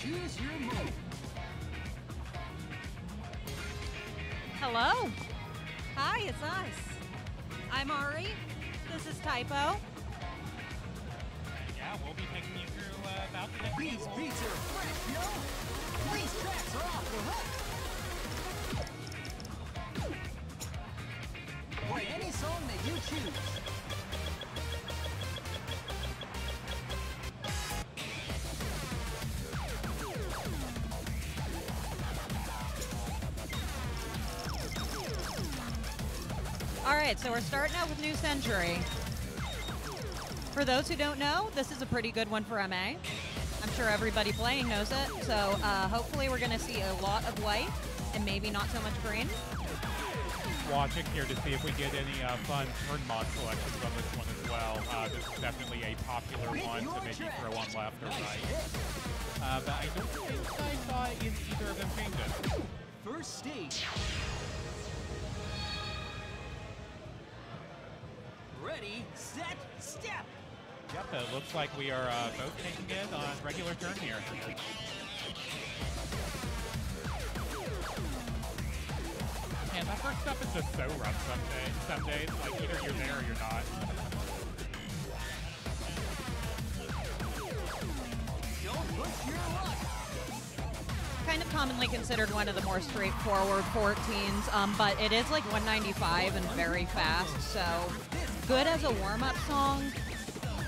Choose your move. Hello. Hi, it's us. I'm Ari. This is Typo. Yeah, we'll be taking you through about the next These beats are fresh, yo! These tracks are off the hook! Play any song that you choose. All right, so we're starting out with New Century. For those who don't know, this is a pretty good one for MA. I'm sure everybody playing knows it, so hopefully we're going to see a lot of white and maybe not so much green. Watching here to see if we get any fun turn mod selections on this one as well. This is definitely a popular one to maybe throw on left or right. But I don't think I saw either of them change it. First stage. Ready, set, step! Yep, it looks like we are both taking it on regular turn here. Man, that first step is just so rough some days. Like, either you're there or you're not. Don't push your luck! Kind of commonly considered one of the more straightforward 14s, but it is like 195 and very fast, so good as a warm-up song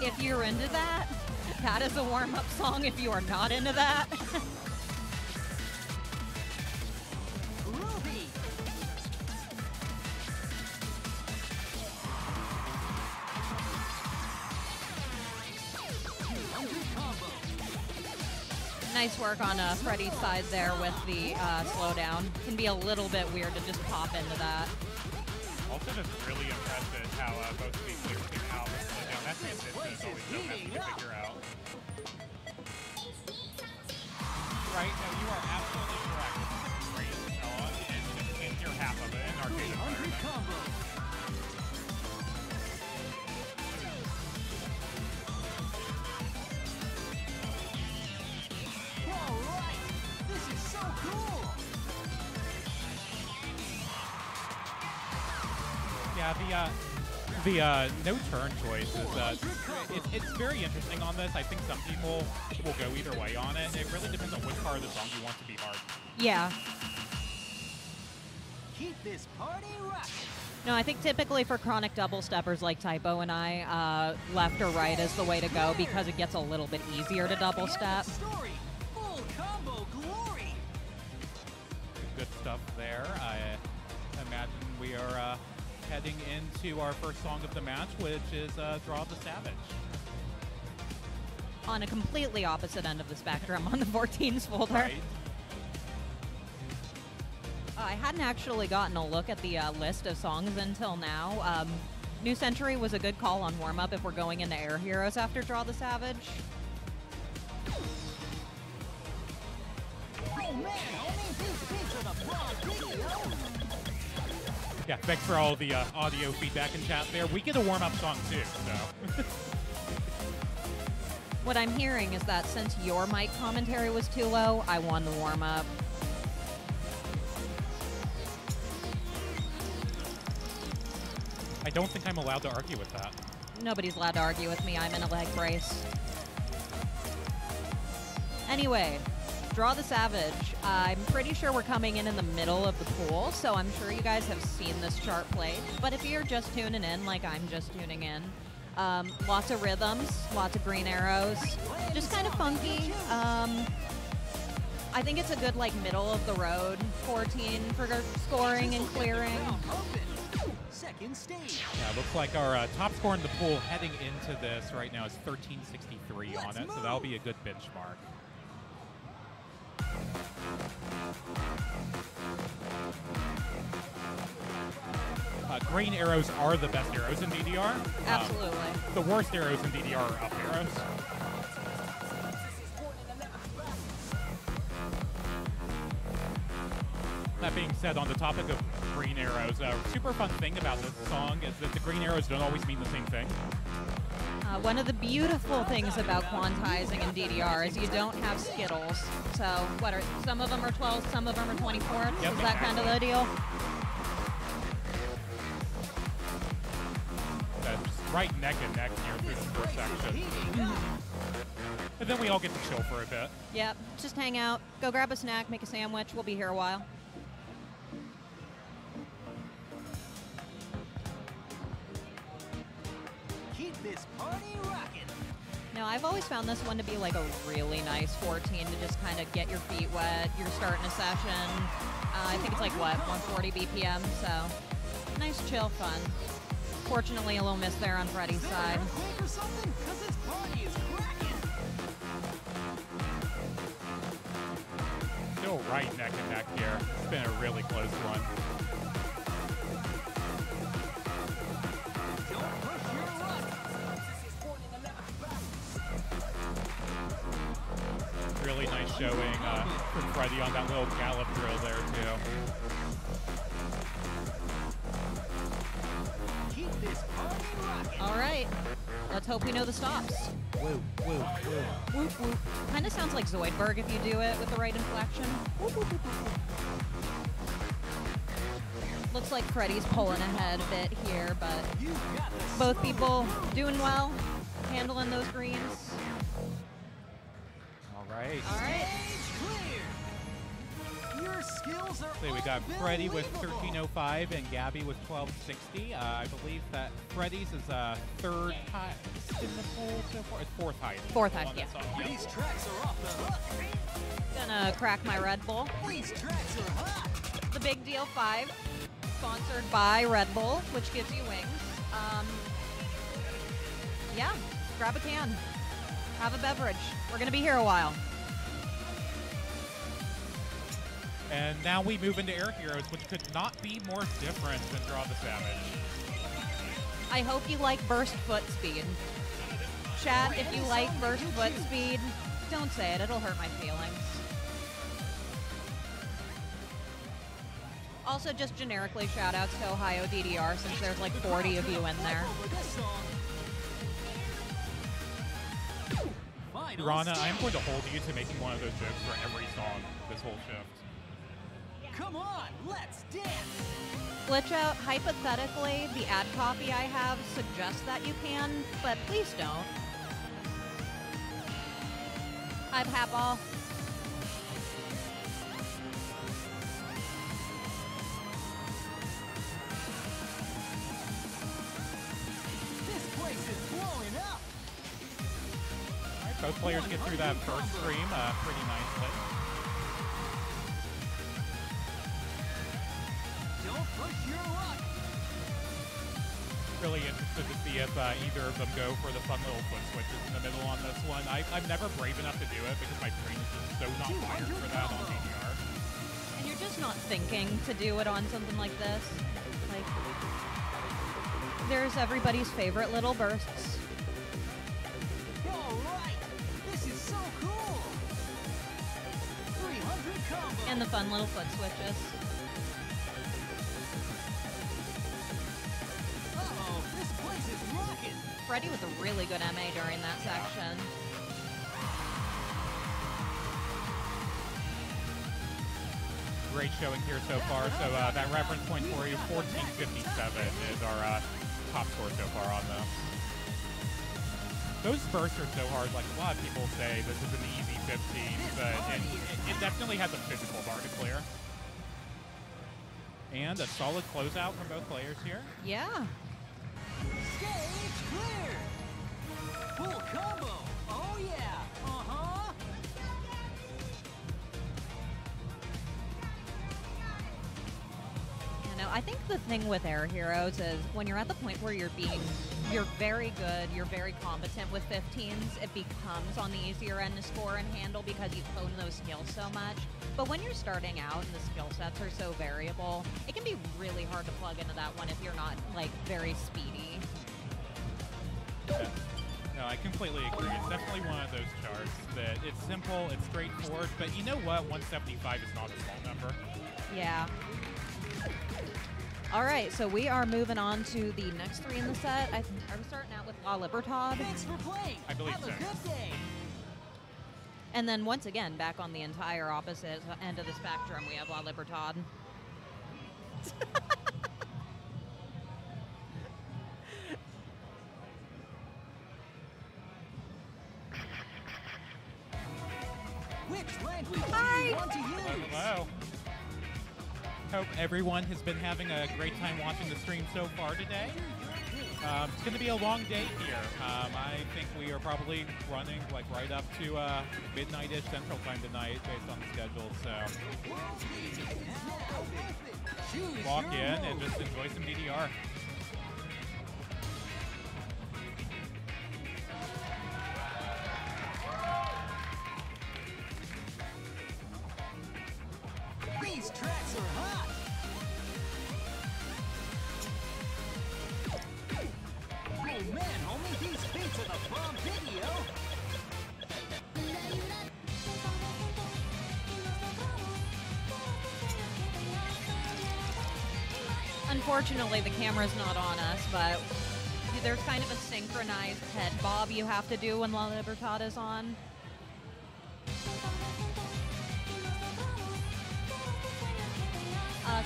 if you're into that. That is a warm-up song if you are not into that. Ruby! Combo. Nice work on Freddie's side there with the slowdown. Can be a little bit weird to just pop into that. Also, just really impressive how both of these players came out with the slowdown. That transition is always so messy to figure out. Right, no, you are absolutely correct. This is a great song, and you can't hear half of it in arcade environment. Combo. All right, this is so cool. Yeah, the no turn choice is it's very interesting on this. I think some people will go either way on it. It really depends on which part of the song you want to be hard. Yeah. Keep this party rocking. No, I think typically for chronic double steppers like Typo and I, left or right is the way to go because it gets a little bit easier to double step. Story. Full combo glory. Good stuff there. I imagine we are heading into our first song of the match, which is Draw the Savage. On a completely opposite end of the spectrum on the 14s folder. Right. I hadn't actually gotten a look at the list of songs until now. New Century was a good call on warm-up if we're going into Air Heroes after Draw the Savage. Oh man, homie, these beats are the broad video. Yeah, thanks for all the audio feedback and chat there. We get a warm-up song too, so. What I'm hearing is that since your mic commentary was too low, I won the warm-up. I don't think I'm allowed to argue with that. Nobody's allowed to argue with me. I'm in a leg brace. Anyway, Draw the Savage. I'm pretty sure we're coming in the middle of the pool, so I'm sure you guys have seen this chart played. But if you're just tuning in, like I'm just tuning in, lots of rhythms, lots of green arrows, just kind of funky. I think it's a good, like, middle of the road 14 for scoring and clearing. Second stage. Yeah, it looks like our top score in the pool heading into this right now is 1363 on it, so that'll be a good benchmark. Green arrows are the best arrows in DDR. Absolutely. The worst arrows in DDR are up arrows. That being said, on the topic of green arrows, a super fun thing about this song is that the green arrows don't always mean the same thing. One of the beautiful things about quantizing in DDR is you don't have Skittles. So, what are some of them are 12, some of them are 24? Yep, Is that kind of the deal? That's right neck and neck here through the first section. And then we all get to chill for a bit. Yep, just hang out, go grab a snack, make a sandwich. We'll be here a while. Keep this party rocking. Now, I've always found this one to be like a really nice 14 to just kind of get your feet wet. You're starting a session. I think it's like, what, 140 BPM, so nice, chill, fun. Fortunately, a little miss there on Freddie's side. Or something? 'Cause this party is cracking. Still right neck and neck here. It's been a really close one. Don't push your luck. Really nice showing from Freddie on that little gallop drill there, too. Keep this party rocking. All right, let's hope we know the stops. Woo, woo, woo. Whoop, whoop. Kind of sounds like Zoidberg if you do it with the right inflection. Whoop, whoop, whoop, whoop. Looks like Freddie's pulling ahead a bit here, but You got the both people doing well, handling those greens. All right. All right. stage clear. Your skills are So we got Freddie with 1305 and Gabby with 1260. I believe that Freddie's is third highest in the poll so far. It's fourth highest. Fourth highest, One that's yeah. on the These tracks are off the hook. Gonna crack my Red Bull. These tracks are hot. The Big Deal 5, sponsored by Red Bull, which gives you wings. Yeah, grab a can. Have a beverage. We're gonna be here a while. And now we move into Air Heroes, which could not be more different than Draw the Savage. I hope you like burst foot speed. Chat, if you like burst foot speed, don't say it. It'll hurt my feelings. Also, just generically, shout outs to Ohio DDR since there's like 40 of you in there. Over this song. Final Rana, I'm stage. going to hold you to making one of those jokes for every song this whole shift. Come on, let's dance. Glitch out, hypothetically, the ad copy I have suggests that you can, but please don't. I've Hapball. This place is blowing up. All right, both players get through that first stream pretty nicely. Don't push your luck. Really interested to see if either of them go for the fun little foot switches in the middle on this one. I'm never brave enough to do it because my brain is just so not wired for that on DDR. And you're just not thinking to do it on something like this. Like, there's everybody's favorite little bursts. All right, this is so cool. 300 combo. And the fun little foot switches. Uh-oh, this place is rocking. Freddie with a really good MA during that section. Great showing here so far. So that reference point for you, 1457 is our top score so far on this. Those bursts are so hard. Like a lot of people say this is an easy 15, but it definitely has a physical bar to clear. And a solid closeout from both players here. Yeah. Stage clear. Full combo. Oh yeah. Uh-huh. You know, I think the thing with Air Heroes is when you're at the point where you're very good, you're very competent with 15s, it becomes on the easier end to score and handle because you've honed those skills so much. But when you're starting out and the skill sets are so variable, it can be really hard to plug into that one if you're not, like, very speedy. Yeah. No, I completely agree. It's definitely one of those charts that it's simple, it's straightforward, but you know what? 175 is not a small number. Yeah. All right, so we are moving on to the next three in the set. Are we starting out with La Libertad? Thanks for playing. I believe Have so. a good day. And then once again, back on the entire opposite end of the spectrum, we have La Libertad. Which language Hi. do you want to use? Hello. Hope everyone has been having a great time watching the stream so far today. It's going to be a long day here. I think we are probably running like right up to midnight-ish Central Time tonight based on the schedule. So walk in and just enjoy some DDR. These tracks are hot. Oh man, homie, these beats are the bomb video. Unfortunately, the camera's not on us, but there's kind of a synchronized head bob you have to do when La Libertad is on.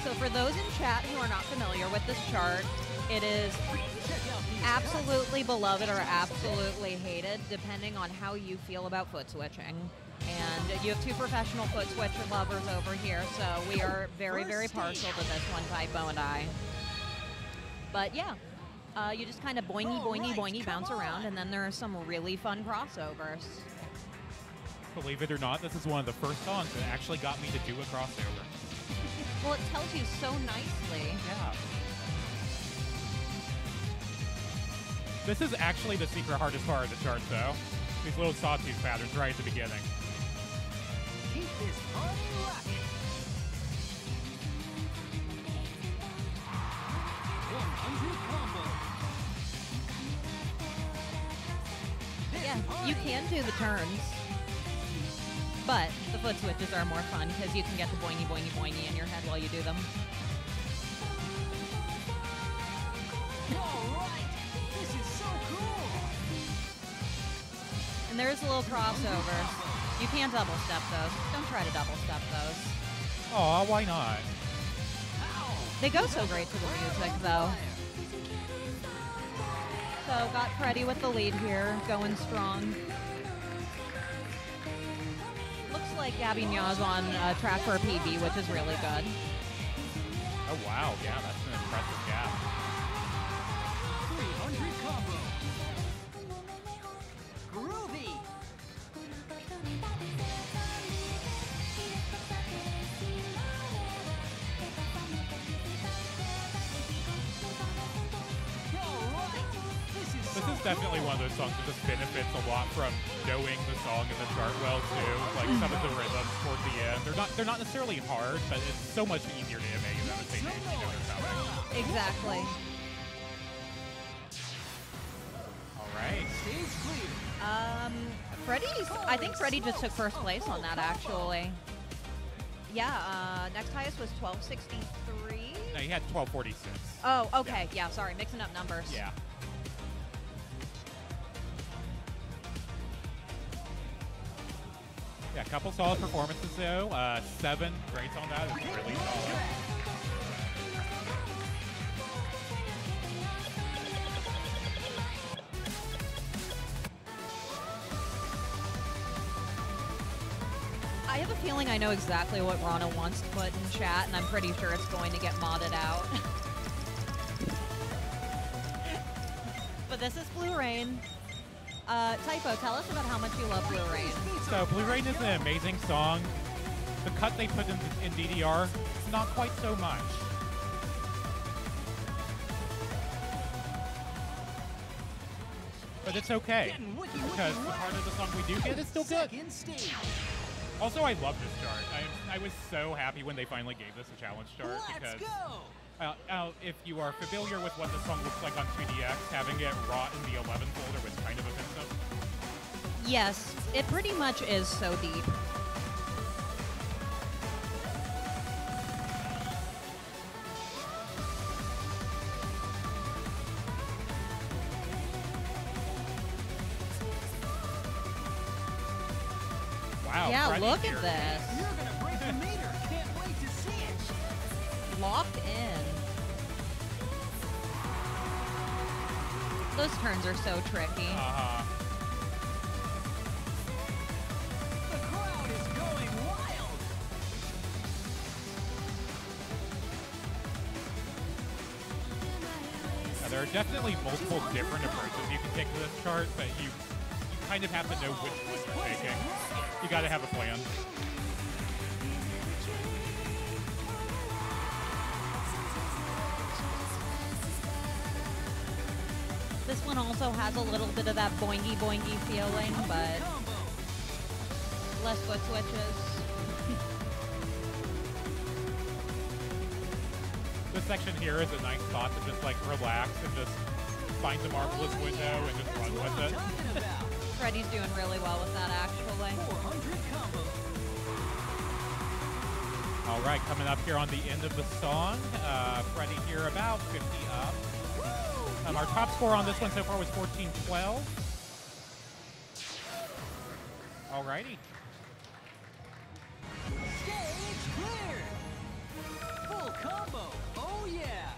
So for those in chat who are not familiar with this chart, it is absolutely beloved or absolutely hated, depending on how you feel about foot switching. And you have two professional foot switcher lovers over here, so we are very, very partial to this one, Typo and I. But yeah, you just kind of boingy, boingy, boingy bounce around, and then there are some really fun crossovers. Believe it or not, this is one of the first songs that actually got me to do a crossover. Well, it tells you so nicely. Yeah. This is actually the secret hardest part of the chart, though. These little sawtooth patterns right at the beginning. Keep this party rocking. 100 combo. Yeah, you can do the turns, but the foot switches are more fun because you can get the boingy, boingy, boingy in your head while you do them. All right, this is so cool. And there's a little crossover. You can't double step those. Don't try to double step those. Aw, why not? They go so great to the music, though. So got Freddie with the lead here, going strong. Looks like GabyNya's on track for a PB, which is really good. Oh, wow. Yeah, that's an impressive gap. 300 combo. Groovy. This is definitely one of those songs that just benefits a lot from knowing the song and the chart well too. Like some of the rhythms toward the end, they're not necessarily hard, but it's so much easier to imitate them if they know they're coming. Exactly. All right. Stage clear. I think Freddie just took first place on that, actually. Yeah, next highest was 1263. No, he had 1246. Oh, okay. Yeah, sorry, mixing up numbers. Yeah. Yeah, a couple solid performances though. 7 greats on that is really solid. I have a feeling I know exactly what Rana wants to put in chat, and I'm pretty sure it's going to get modded out. But this is Blue Rain. Typo, tell us about how much you love Blue Rain. So Blue Rain is an amazing song. The cut they put in DDR, not quite so much. But it's okay, because the part of the song we do get is still good. Also, I love this chart. I was so happy when they finally gave this a challenge chart, because if you are familiar with what the song looks like on 2DX, having it raw in the 11 folder was kind of offensive. Yes, it pretty much is so deep. Yeah, Freddie look here. at this. You're gonna break the meter. Can't wait to see it. Locked in. Those turns are so tricky. The crowd is going wild. There are definitely multiple different approaches you can take to this chart, but you kind of have to know which one you're taking. You got to have a plan. This one also has a little bit of that boingy boingy feeling, but less foot switches. This section here is a nice spot to just like relax and just find the marvelous window and just run with it. Freddie's doing really well with that, actually. 400 combo. All right, coming up here on the end of the song, Freddie here about 50 up. Our top score on this one so far was 14-12. All righty. Stage clear. Full combo. Oh yeah.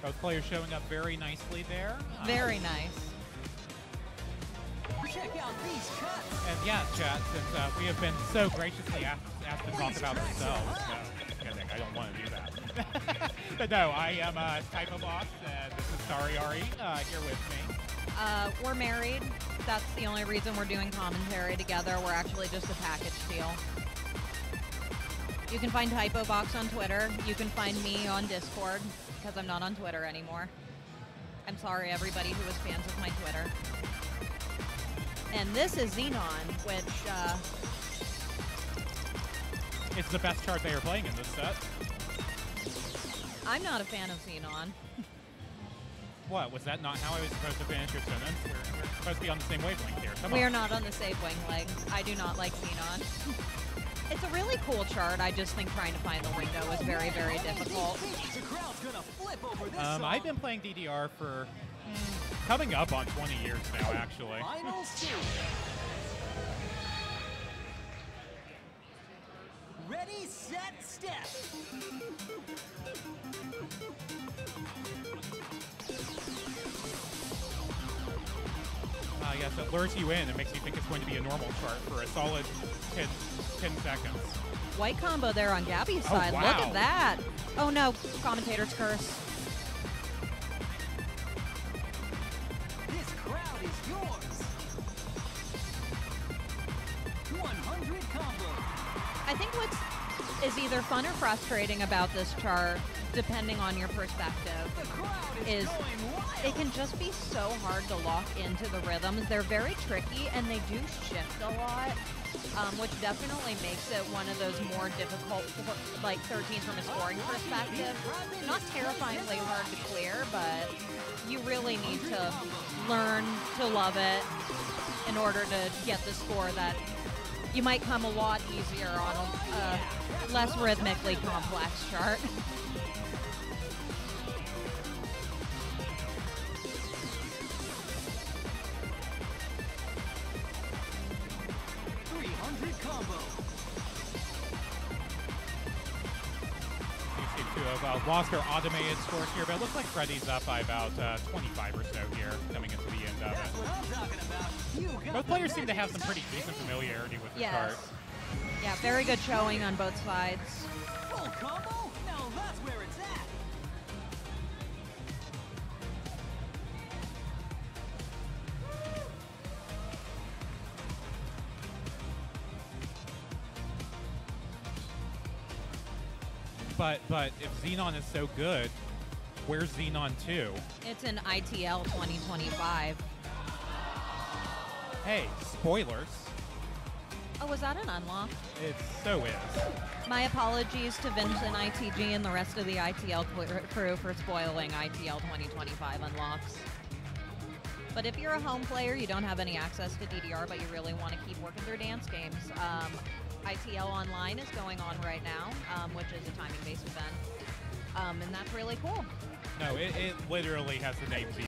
Both players showing up very nicely there. Very nice. Check out these cuts. And yeah, chat, since we have been so graciously asked to talk about ourselves, no, kidding, I don't want to do that. But no, I am Typo Boss, and this is Sorry Ari here with me. We're married. That's the only reason we're doing commentary together. We're actually just a package deal. You can find Typo Box on Twitter. You can find me on Discord, because I'm not on Twitter anymore. I'm sorry, everybody who was fans of my Twitter. And this is Xenon, which, It's the best chart they are playing in this set. I'm not a fan of Xenon. What, was that not how I was supposed to finish your sentence? We're supposed to be on the same wavelength here. Come on. We are not on the same wavelength. I do not like Xenon. It's a really cool chart. I just think trying to find the window is very, very difficult. The crowd's gonna flip over this song. I've been playing DDR for coming up on 20 years now, actually. Final two. Ready, set, step. Yes, it lures you in. It makes you think it's going to be a normal chart for a solid 10 seconds. White combo there on Gabby's side. Wow. Look at that. Oh no, commentator's curse. This crowd is yours. 100 combo. I think what is either fun or frustrating about this chart, depending on your perspective, The crowd is going wild. it can just be so hard to lock into the rhythms. They're very tricky and they do shift a lot, which definitely makes it one of those more difficult, like 13 from a scoring perspective. Not terrifyingly hard to clear, but you really need to learn to love it in order to get the score that you might come a lot easier on a less rhythmically complex chart. These seem to have lost their automated scores here, but it looks like Freddie's up by about 25 or so here coming into the end of That's it. what I'm talking about. You got Both the players seem to have Ready, some pretty set, decent familiarity with the Yes. chart. Yeah, very good showing on both sides. full combo? Now that's where it's at. But if Xenon is so good, where's Xenon 2? It's an ITL 2025. Hey, spoilers. Oh, was that an unlock? It so is. My apologies to Vincent, ITG, and the rest of the ITL crew for spoiling ITL 2025 unlocks. But if you're a home player, you don't have any access to DDR, but you really want to keep working through dance games, ITL Online is going on right now, which is a timing-based event, and that's really cool. No, it literally has the name